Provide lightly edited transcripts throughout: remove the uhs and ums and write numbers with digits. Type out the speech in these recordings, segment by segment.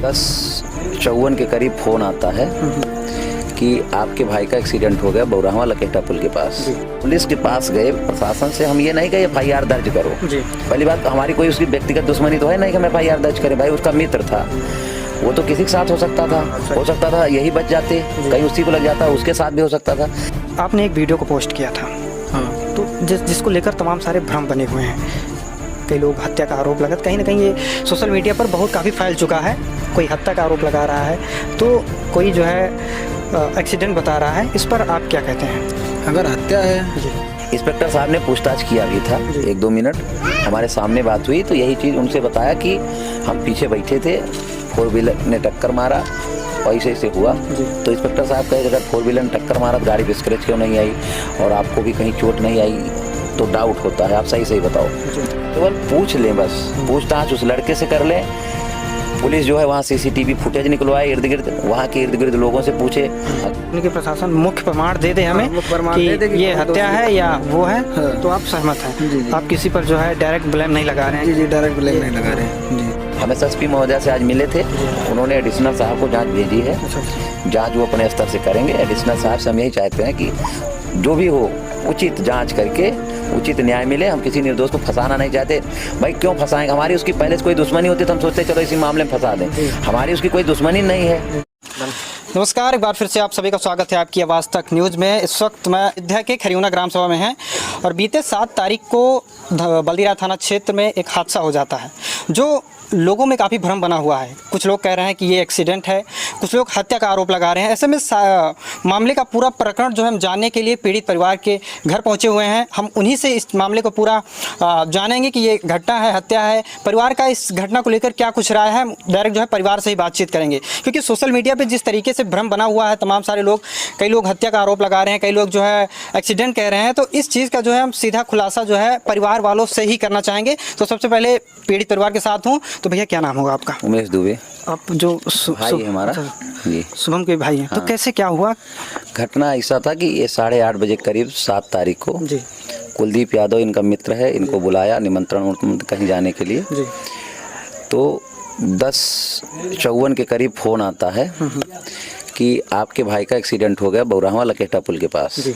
10:54 के करीब फ़ोन आता है कि आपके भाई का एक्सीडेंट हो गया बौराहा लकेटा पुल के पास। पुलिस के पास गए, प्रशासन से हम ये नहीं कहे FIR दर्ज करो। पहली बात हमारी कोई उसकी व्यक्तिगत दुश्मनी तो है नहीं कि हम FIR दर्ज करें। भाई उसका मित्र था, वो तो किसी के साथ हो सकता था यही बच जाते, कहीं उसी को लग जाता, उसके साथ भी हो सकता था। आपने एक वीडियो को पोस्ट किया था, तो जिसको लेकर तमाम सारे भ्रम बने हुए हैं। कई लोग हत्या का आरोप लगा, कहीं ना कहीं ये सोशल मीडिया पर बहुत काफ़ी फैल चुका है। कोई हत्या का आरोप लगा रहा है, तो कोई जो है एक्सीडेंट बता रहा है। इस पर आप क्या कहते हैं? अगर हत्या है, इंस्पेक्टर साहब ने पूछताछ किया भी था, 1-2 मिनट हमारे सामने बात हुई, तो यही चीज़ उनसे बताया कि हम पीछे बैठे थे, 4 व्हीलर ने टक्कर मारा और ऐसे हुआ। तो इंस्पेक्टर साहब कहे अगर 4 व्हीलर ने टक्कर मारा तो गाड़ी पे स्क्रैच क्यों नहीं आई और आपको भी कहीं चोट नहीं आई, तो डाउट होता है, आप सही बताओ। केवल पूछ लें, बस पूछताछ उस लड़के से कर लें। पुलिस जो है वहाँ CCTV फुटेज निकलवाए, इर्द गिर्द वहाँ के इर्द गिर्द लोगों से पूछे। उनके प्रशासन मुख्य प्रमाण दे दे हमें कि ये हत्या है या वो है, तो आप सहमत हैं? आप किसी पर जो है डायरेक्ट ब्लेम नहीं लगा रहे हैं? जी डायरेक्ट ब्लेम नहीं लगा रहे हैं। हम SSP महोदय से आज मिले थे, उन्होंने एडिशनल साहब को जाँच भेजी है। जाँच वो अपने स्तर से करेंगे। एडिशनल साहब से हम यही चाहते हैं कि जो भी हो उचित जांच करके उचित न्याय मिले। हम किसी निर्दोष को फंसाना नहीं चाहते। भाई क्यों फंसाएंगे? हमारी उसकी पहले से कोई दुश्मनी होती तो हम सोचते चलो इसी मामले में फंसा दें। हमारी उसकी कोई दुश्मनी नहीं है। नमस्कार, एक बार फिर से आप सभी का स्वागत है आपकी आवाज़ तक न्यूज़ में। इस वक्त मैं अयोध्या के खरियोना ग्राम सभा में हैं और बीते 7 तारीख को बल्दीराय थाना क्षेत्र में एक हादसा हो जाता है जो लोगों में काफ़ी भ्रम बना हुआ है। कुछ लोग कह रहे हैं कि ये एक्सीडेंट है, कुछ लोग हत्या का आरोप लगा रहे हैं। ऐसे में मामले का पूरा प्रकरण जो है हम जानने के लिए पीड़ित परिवार के घर पहुंचे हुए हैं। हम उन्हीं से इस मामले को पूरा जानेंगे कि ये घटना है, हत्या है, परिवार का इस घटना को लेकर क्या कुछ राय है। डायरेक्ट जो है परिवार से ही बातचीत करेंगे, क्योंकि सोशल मीडिया पर जिस तरीके से भ्रम बना हुआ है, तमाम सारे लोग, कई लोग हत्या का आरोप लगा रहे हैं, कई लोग जो है एक्सीडेंट कह रहे हैं। तो इस चीज़ का जो है हम सीधा खुलासा जो है परिवार वालों से ही करना चाहेंगे। तो सबसे पहले पीड़ित परिवार के साथ हूँ, तो भैया क्या नाम होगा आपका? उमेश दुबे। आप जो भाई है हमारा जी, शुभम के भाई हैं। हाँ। तो कैसे क्या हुआ? घटना ऐसा था कि ये 8:30 बजे करीब 7 तारीख को जी, कुलदीप यादव इनका मित्र है, इनको बुलाया निमंत्रण कहीं जाने के लिए। जी। तो 10:54 के करीब फ़ोन आता है कि आपके भाई का एक्सीडेंट हो गया बौराहा लकेटा पुल के पास।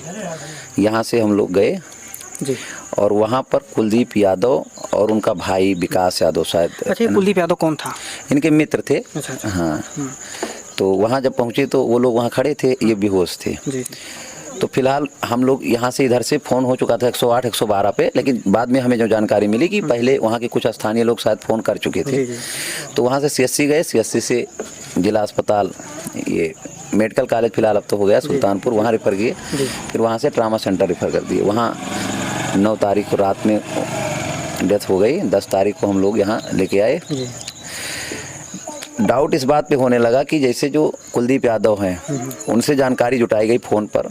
यहाँ से हम लोग गए जी, और वहाँ पर कुलदीप यादव और उनका भाई विकास यादव शायद। अच्छा, कुलदीप यादव कौन था? इनके मित्र थे। अच्छा। हाँ। तो वहाँ जब पहुँचे तो वो लोग वहाँ खड़े थे, ये बेहोश थे। जी। तो फिलहाल हम लोग यहाँ से इधर से फ़ोन हो चुका था 108 112 पे, लेकिन बाद में हमें जो जानकारी मिली कि पहले वहाँ के कुछ स्थानीय लोग शायद फ़ोन कर चुके थे। तो वहाँ से CSC गए, CSC से जिला अस्पताल, ये मेडिकल कॉलेज फिलहाल अब तो हो गया सुल्तानपुर, वहाँ रेफ़र किए। फिर वहाँ से ट्रामा सेंटर रेफ़र कर दिए। वहाँ 9 तारीख को रात में डेथ हो गई। 10 तारीख को हम लोग यहाँ लेके आए। डाउट इस बात पे होने लगा कि जैसे जो कुलदीप यादव हैं उनसे जानकारी जुटाई गई फ़ोन पर,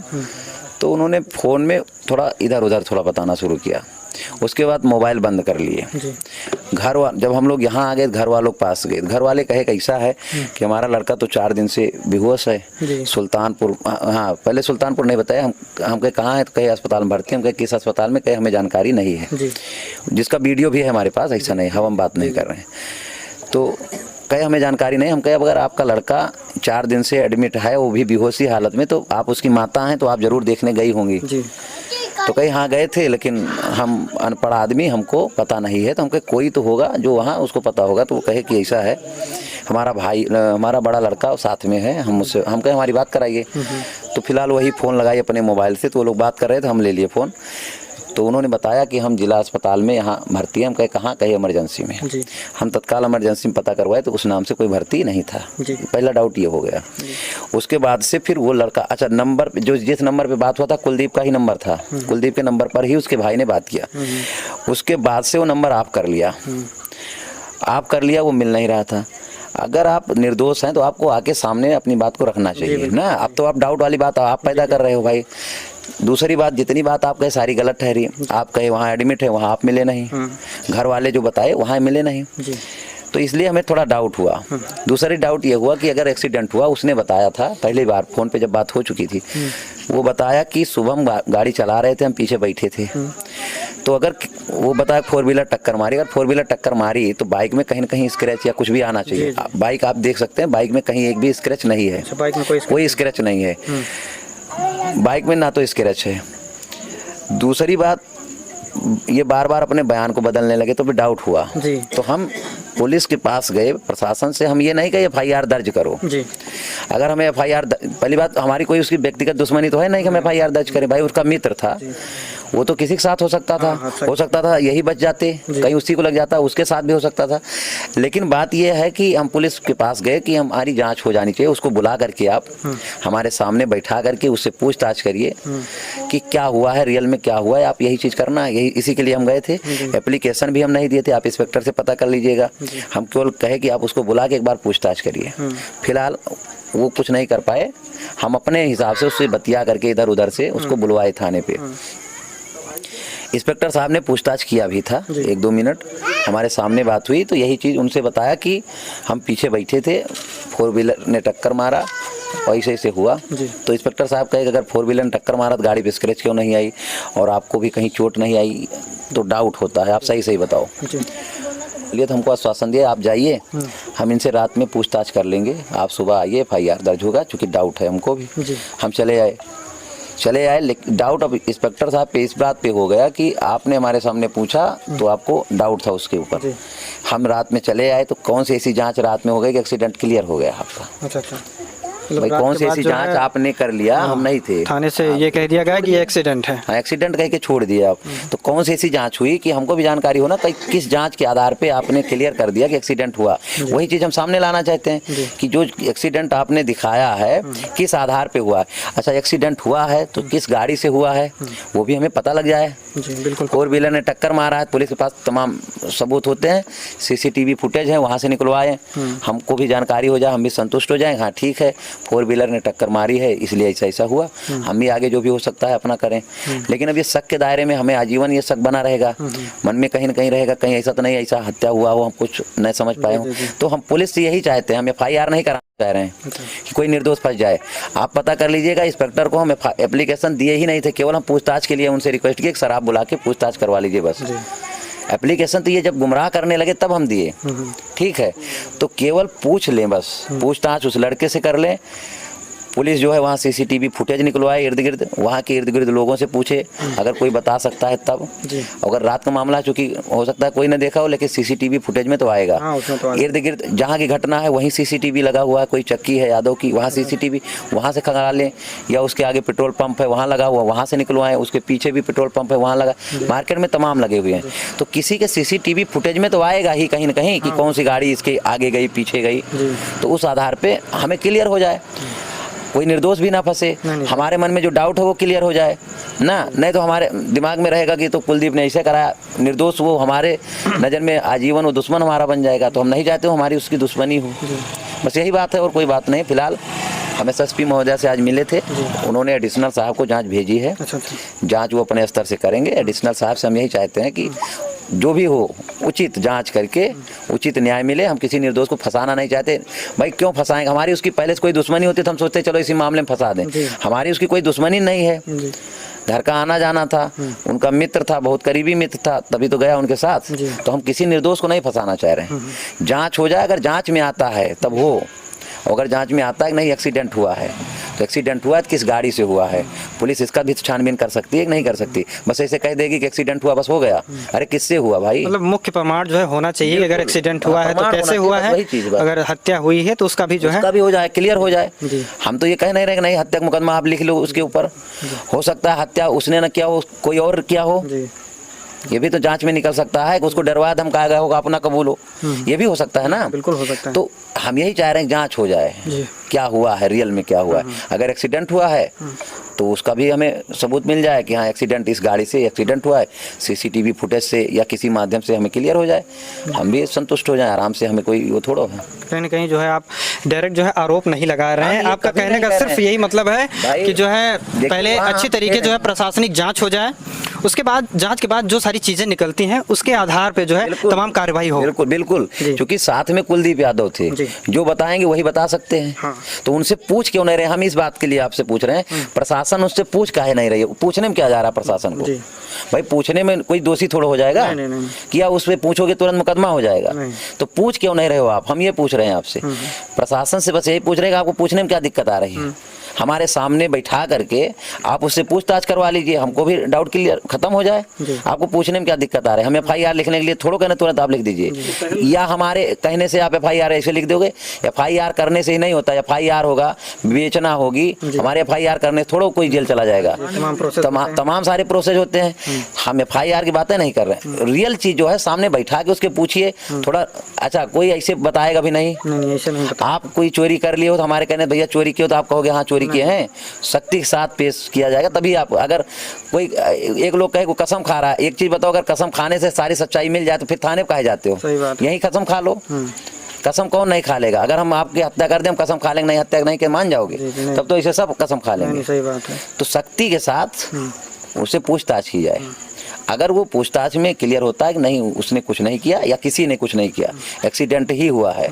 तो उन्होंने फ़ोन में थोड़ा इधर उधर थोड़ा बताना शुरू किया। उसके बाद मोबाइल बंद कर लिए। जब हम लोग यहाँ आ गए, घर वालों के पास गए, घर वाले कहे कैसा है कि हमारा लड़का तो 4 दिन से बेहोश है, सुल्तानपुर। हाँ, पहले सुल्तानपुर नहीं बताया। हम कहे कहाँ है, तो कहे अस्पताल में भर्ती। हम कहे किस अस्पताल में, कहे हमें जानकारी नहीं है, जिसका वीडियो भी है हमारे पास। ऐसा नहीं, हम बात नहीं कर रहे हैं। तो कहे हमें जानकारी नहीं। हम कहे अगर आपका लड़का 4 दिन से एडमिट है, वो भी बेहोशी हालत में, तो आप उसकी माता हैं, तो आप ज़रूर देखने गई होंगी। तो कहीं हाँ गए थे, लेकिन हम अनपढ़ आदमी, हमको पता नहीं है। तो हम कहे कोई तो होगा जो वहाँ उसको पता होगा। तो वो कहे कि ऐसा है, हमारा भाई, हमारा बड़ा लड़का साथ में है, हम कहे हमारी बात कराइए। तो फिलहाल वही फ़ोन लगाई अपने मोबाइल से, तो वो लोग बात कर रहे थे, हम ले लिए फ़ोन। तो उन्होंने बताया कि हम जिला अस्पताल में यहाँ भर्ती हैं। हम कहे कहाँ, कहे इमरजेंसी में। हम तत्काल इमरजेंसी में पता करवाए तो उस नाम से कोई भर्ती नहीं था। पहला डाउट ये हो गया। उसके बाद से फिर वो लड़का, अच्छा, नंबर जो जिस नंबर पे बात हुआ था कुलदीप का ही नंबर था। कुलदीप के नंबर पर ही उसके भाई ने बात किया। उसके बाद से वो नंबर आप कर लिया, वो मिल नहीं रहा था। अगर आप निर्दोष हैं तो आपको आके सामने अपनी बात को रखना चाहिए ना। अब तो आप डाउट वाली बात आप पैदा कर रहे हो भाई। दूसरी बात, जितनी बात आप कहे सारी गलत ठहरी। आप कहे वहाँ एडमिट है, वहाँ आप मिले नहीं, घर वाले जो बताए वहाँ मिले नहीं। तो इसलिए हमें थोड़ा डाउट हुआ। दूसरी डाउट ये हुआ कि अगर एक्सीडेंट हुआ, उसने बताया था पहली बार फ़ोन पे जब बात हो चुकी थी, वो बताया कि सुबह हम गाड़ी चला रहे थे, हम पीछे बैठे थे, तो अगर वो बताया 4 व्हीलर टक्कर मारी, अगर 4 व्हीलर टक्कर मारी तो बाइक में कहीं ना कहीं स्क्रैच या कुछ भी आना चाहिए। बाइक आप देख सकते हैं, बाइक में कहीं एक भी स्क्रैच नहीं है। बाइक में कोई स्क्रैच नहीं है, बाइक में ना तो स्क्रैच है। दूसरी बात, ये बार बार अपने बयान को बदलने लगे तो फिर डाउट हुआ जी। तो हम पुलिस के पास गए, प्रशासन से हम ये नहीं कहे FIR दर्ज करो जी। अगर हमें FIR, पहली बात हमारी कोई उसकी व्यक्तिगत दुश्मनी तो है नहीं कि हम FIR दर्ज करें। भाई उसका मित्र था, वो तो किसी के साथ हो सकता था, हो सकता था यही बच जाते, कहीं उसी को लग जाता, उसके साथ भी हो सकता था। लेकिन बात यह है कि हम पुलिस के पास गए कि हमारी जांच हो जानी चाहिए। उसको बुला करके आप हमारे सामने बैठा करके उससे पूछताछ करिए कि क्या हुआ है, रियल में क्या हुआ है, आप यही चीज़ करना, यही इसी के लिए हम गए थे। एप्लीकेशन भी हम नहीं दिए थे, आप इंस्पेक्टर से पता कर लीजिएगा। हम केवल कहे कि आप उसको बुला के एक बार पूछताछ करिए। फिलहाल वो कुछ नहीं कर पाए, हम अपने हिसाब से उससे बतिया करके इधर उधर से उसको बुलवाए थाने पे। इंस्पेक्टर साहब ने पूछताछ किया भी था, 1-2 मिनट हमारे सामने बात हुई तो यही चीज़ उनसे बताया कि हम पीछे बैठे थे, 4 व्हीलर ने टक्कर मारा और ऐसे हुआ। तो इंस्पेक्टर साहब कहे कि अगर 4 व्हीलर ने टक्कर मारा तो गाड़ी पे स्क्रैच क्यों नहीं आई और आपको भी कहीं चोट नहीं आई, तो डाउट होता है, आप सही बताओ। लिए तो हमको आश्वासन दिया आप जाइए, हम इनसे रात में पूछताछ कर लेंगे, आप सुबह आइए, FIR दर्ज होगा, चूँकि डाउट है हमको भी। हम चले आए लेकिन डाउट अब इंस्पेक्टर साहब पे इस बात पे हो गया कि आपने हमारे सामने पूछा तो आपको डाउट था उसके ऊपर। हम रात में चले आए तो कौन सी ऐसी जांच रात में हो गई कि एक्सीडेंट क्लियर हो गया आपका। अच्छा। भाई कौन सी ऐसी जांच आपने कर लिया, हम नहीं थे थाने से ये कह दिया गया कि ये एक्सीडेंट है। हाँ, एक्सीडेंट कह के छोड़ दिया आप। तो कौन सी ऐसी जांच हुई कि हमको भी जानकारी हो ना, किस जांच के आधार पे आपने क्लियर कर दिया कि एक्सीडेंट हुआ। वही चीज़ हम सामने लाना चाहते हैं कि जो एक्सीडेंट आपने दिखाया है किस आधार पे हुआ है। अच्छा, एक्सीडेंट हुआ है तो किस गाड़ी से हुआ है वो भी हमें पता लग जाए। बिल्कुल। 4 व्हीलर ने टक्कर मारा है, पुलिस के पास तमाम सबूत होते हैं, CCTV फुटेज है, वहाँ से निकलवाएं, हमको भी जानकारी हो जाए, हम भी संतुष्ट हो जाएं। हाँ ठीक है, 4 व्हीलर ने टक्कर मारी है इसलिए ऐसा हुआ, हम भी आगे जो भी हो सकता है अपना करें। लेकिन अब ये शक के दायरे में हमें आजीवन ये शक बना रहेगा, मन में कहीं ना कहीं रहेगा, कहीं ऐसा तो नहीं ऐसा हत्या हुआ हो, हम कुछ नहीं समझ पाए हो। तो हम पुलिस से यही चाहते हैं, हम FIR नहीं कराना चाह रहे हैं कि कोई निर्दोष फंस जाए। आप पता कर लीजिएगा, इंस्पेक्टर को हम एप्लीकेशन दिए ही नहीं थे, केवल हम पूछताछ के लिए उनसे रिक्वेस्ट किए कि सर आप बुला के पूछताछ करवा लीजिए बस। एप्लीकेशन तो ये जब गुमराह करने लगे तब हम दिए, ठीक है, तो केवल पूछ लें बस, पूछताछ उस लड़के से कर लें। पुलिस जो है वहाँ CCTV फुटेज निकलवाए इर्द गिर्द, वहाँ के इर्द गिर्द लोगों से पूछे अगर कोई बता सकता है तब। अगर रात का मामला चूँकि हो सकता है कोई न देखा हो, लेकिन CCTV फुटेज में तो आएगा। इर्द गिर्द जहाँ की घटना है वहीं CCTV लगा हुआ है, कोई चक्की है यादव की, वहाँ CCTV वहाँ से खंगाल लें, या उसके आगे पेट्रोल पंप है वहाँ लगा हुआ, वहाँ से निकलवाएं, उसके पीछे भी पेट्रोल पंप है वहाँ लगा, मार्केट में तमाम लगे हुए हैं। तो किसी के CCTV फुटेज में तो आएगा ही कहीं ना कहीं कि कौन सी गाड़ी इसके आगे गई पीछे गई, तो उस आधार पर हमें क्लियर हो जाए, कोई निर्दोष भी ना फंसे, हमारे मन में जो डाउट है वो क्लियर हो जाए ना। नहीं तो हमारे दिमाग में रहेगा कि तो कुलदीप ने ऐसे कराया, निर्दोष, वो हमारे नज़र में आजीवन वो दुश्मन हमारा बन जाएगा। तो हम नहीं चाहते हो हमारी उसकी दुश्मनी हो, बस यही बात है और कोई बात नहीं। फिलहाल हम SSP महोदय से आज मिले थे, उन्होंने एडिशनल साहब को जांच भेजी है। जांच वो अपने स्तर से करेंगे। एडिशनल साहब से हम यही चाहते हैं कि जो भी हो उचित जांच करके उचित न्याय मिले। हम किसी निर्दोष को फंसाना नहीं चाहते। भाई क्यों फंसाएंगे, हमारी उसकी पहले से कोई दुश्मनी होती तो हम सोचते चलो इसी मामले में फंसा दें। हमारी उसकी कोई दुश्मनी नहीं है, घर का आना जाना था, उनका मित्र था, बहुत करीबी मित्र था, तभी तो गया उनके साथ। तो हम किसी निर्दोष को नहीं फंसाना चाह रहे हैं। जांच हो जाए, अगर जांच में आता है तब हो, अगर जांच में आता है कि नहीं एक्सीडेंट हुआ है तो एक्सीडेंट हुआ है तो किस गाड़ी से हुआ है, पुलिस इसका भी छानबीन कर सकती है कि नहीं कर सकती। बस ऐसे कह देगी कि एक्सीडेंट हुआ बस हो गया, अरे किससे हुआ भाई। मतलब मुख्य प्रमाण जो है होना चाहिए, अगर एक्सीडेंट हुआ है तो कैसे हुआ है, अगर हत्या हुई है तो उसका भी जो है उसका भी हो जाए, क्लियर हो जाए। हम तो ये कह नहीं रहे कि नहीं हत्या का मुकदमा आप लिख लो उसके ऊपर, हो सकता है हत्या उसने न किया हो, कोई और किया हो, ये भी तो जांच में निकल सकता है कि उसको डरवा धमकाया गया होगा अपना कबूल हो, ये भी हो सकता है ना। बिल्कुल हो सकता है। तो हम यही चाह रहे हैं जांच हो जाए, क्या हुआ है, रियल में क्या हुआ है। अगर एक्सीडेंट हुआ है तो उसका भी हमें सबूत मिल जाए कि हाँ एक्सीडेंट इस गाड़ी से एक्सीडेंट हुआ है, CCTV फुटेज से या किसी माध्यम से हमें क्लियर हो जाए, हम भी संतुष्ट हो जाए आराम से। हमें कोई वो थोड़ा है, कहीं ना कहीं जो है आप डायरेक्ट जो है आरोप नहीं लगा रहे हैं। आपका कहने का सिर्फ यही मतलब है कि जो है पहले अच्छी तरीके जो है प्रशासनिक जांच हो जाए उसके बाद जांच के बाद जो सारी चीजें निकलती हैं उसके आधार पे जो है तमाम कार्रवाई हो। बिल्कुल बिल्कुल, क्योंकि साथ में कुलदीप यादव थे, जो बताएंगे वही बता सकते हैं। हाँ। तो उनसे पूछ क्यों नहीं रहे? हम इस बात के लिए आपसे पूछ रहे हैं, प्रशासन उससे पूछ काहे नहीं रही? पूछने में क्या जा रहा है प्रशासन को? भाई पूछने में कोई दोषी थोड़ा हो जाएगा? नहीं। क्या उस पर पूछोगे तुरंत मुकदमा हो जाएगा? तो पूछ क्यों नहीं रहे हो आप? हम ये पूछ रहे हैं आपसे, प्रशासन से बस यही पूछ रहे हैं कि आपको पूछने में क्या दिक्कत आ रही है। हमारे सामने बैठा करके आप उससे पूछताछ करवा लीजिए, हमको भी डाउट क्लियर खत्म हो जाए। आपको पूछने में क्या दिक्कत आ रही है? हम FIR लिखने के लिए थोड़ा कहना तुरंत आप लिख दीजिए, या हमारे कहने से आप FIR ऐसे लिख दोगे? FIR करने से ही नहीं होता, FIR होगा, विवेचना होगी, हमारे FIR करने से थोड़ा कोई जेल चला जाएगा। तमाम सारे प्रोसेस होते हैं। हम FIR की बातें नहीं कर रहे हैं, रियल चीज जो है सामने बैठा के उसके पूछिए थोड़ा। अच्छा, कोई ऐसे बताएगा भी नहीं, ऐसे नहीं पता। आप कोई चोरी कर लिए हो तो हमारे कहने भैया चोरी किया, तो आप कहोगे हाँ चोरी किए हैं, सख्ती के साथ पेश किया जाएगा तभी आप। अगर कोई एक लोग कहे को कसम खा रहा है, एक चीज बताओ, अगर कसम खाने से सारी सच्चाई मिल जाए तो फिर थाने पे काहे जाते हो? सही बात है। यही कसम खा लो। कसम कौन नहीं खा लेगा? अगर हम आपकी हत्या कर दें, हम कसम खा लेंगे नहीं, हत्या नहीं के मान जाओगे? तब तो इसे सब कसम खा लेंगे। सही बात है। तो सख्ती के साथ उससे पूछताछ की जाए। अगर वो पूछताछ में क्लियर होता है कि नहीं उसने कुछ नहीं किया या किसी ने कुछ नहीं किया, एक्सीडेंट ही हुआ है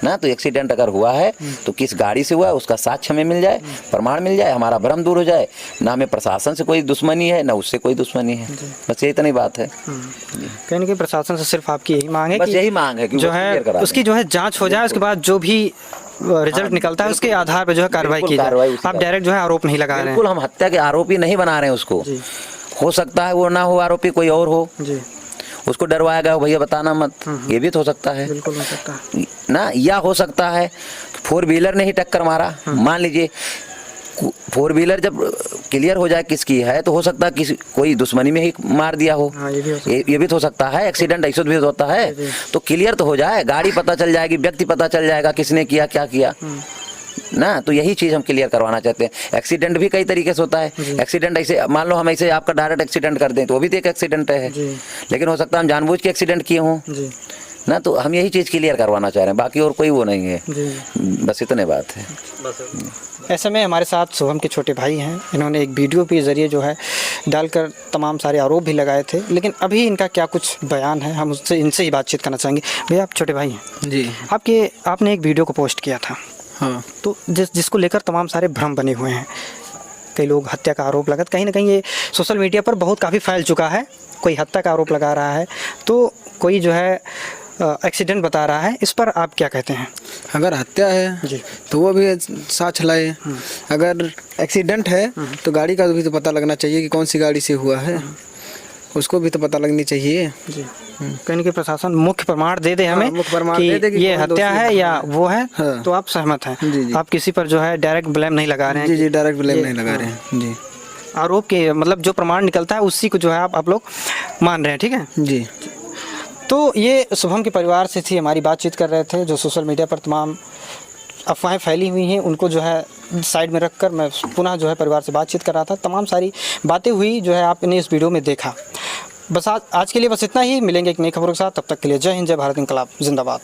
ना, तो एक्सीडेंट अगर हुआ है तो किस गाड़ी से हुआ है उसका साक्ष्य हमें मिल जाए, प्रमाण मिल जाए, हमारा भ्रम दूर हो जाए। ना हमें प्रशासन से कोई दुश्मनी है, ना उससे कोई दुश्मनी है, बस यही इतनी बात है। कहने की प्रशासन से सिर्फ आपकी यही मांग है, बस यही मांग है कि जो है उसकी जो है जांच हो जाए, उसके बाद जो भी रिजल्ट निकलता है उसके आधार पर जो है कार्रवाई की जाए। आप डायरेक्ट जो है आरोप नहीं लगा रहे हैं। बिल्कुल, हम हत्या के आरोपी नहीं बना रहे हैं उसको। हो सकता है वो ना हो आरोपी, कोई और हो, उसको डरवाया गया हो भैया बताना मत, ये भी तो हो सकता है। बिल्कुल हो सकता है ना, या हो सकता है 4 व्हीलर ने ही टक्कर मारा। मान लीजिए 4 व्हीलर जब क्लियर हो जाए किसकी है, तो हो सकता है किसी कोई दुश्मनी में ही मार दिया हो। ये भी तो हो सकता है। एक्सीडेंट ऐसा भी होता है, तो क्लियर तो हो जाए, गाड़ी पता चल जाएगी, व्यक्ति पता चल जाएगा किसने किया क्या किया ना। तो यही चीज हम क्लियर करवाना चाहते हैं। एक्सीडेंट भी कई तरीके से होता है। एक्सीडेंट ऐसे मान लो हम ऐसे आपका डायरेक्ट एक्सीडेंट कर दें तो वो भी तो एक एक्सीडेंट है, लेकिन हो सकता है हम जानबूझ के एक्सीडेंट किए हों ना। तो हम यही चीज क्लियर करवाना चाह रहे हैं, बाकी और कोई वो नहीं है, बस इतने बात है। ऐसे में हमारे साथ शुभम के छोटे भाई हैं, इन्होंने एक वीडियो के ज़रिए जो है डालकर तमाम सारे आरोप भी लगाए थे, लेकिन अभी इनका क्या कुछ बयान है, हम उससे इनसे ही बातचीत करना चाहेंगे। भैया आप छोटे भाई हैं जी। आपने एक वीडियो को पोस्ट किया था। हाँ। तो जिसको लेकर तमाम सारे भ्रम बने हुए हैं, कई लोग हत्या का आरोप लगा, कहीं ना कहीं ये सोशल मीडिया पर बहुत काफ़ी फैल चुका है। कोई हत्या का आरोप लगा रहा है तो कोई जो है एक्सीडेंट बता रहा है, इस पर आप क्या कहते हैं? अगर हत्या है तो वो भी साथ लाए, अगर एक्सीडेंट है तो गाड़ी का भी तो पता लगना चाहिए कि कौन सी गाड़ी से हुआ है, उसको भी तो पता लगनी चाहिए। कहीं कि प्रशासन मुख्य प्रमाण दे दे हमें मुख्य प्रमाण कि दे दे कि ये हत्या है या वो है। हाँ। तो आप सहमत हैं? जी। आप किसी पर जो है डायरेक्ट ब्लेम नहीं लगा रहे हैं? जी, डायरेक्ट ब्लेम नहीं लगा रहे हैं। जी, आरोप के मतलब जो प्रमाण निकलता है उसी को जो है आप लोग मान रहे हैं, ठीक है जी। तो ये शुभम के परिवार से थी, हमारी बातचीत कर रहे थे। जो सोशल मीडिया पर तमाम अफवाहें फैली हुई हैं उनको जो है साइड में रखकर मैं पुनः जो है परिवार से बातचीत कर रहा था। तमाम सारी बातें हुई जो है आपने इस वीडियो में देखा। बस आज के लिए बस इतना ही। मिलेंगे एक नई खबरों के साथ, तब तक के लिए जय हिंद, जय भारत, इंकलाब जिंदाबाद।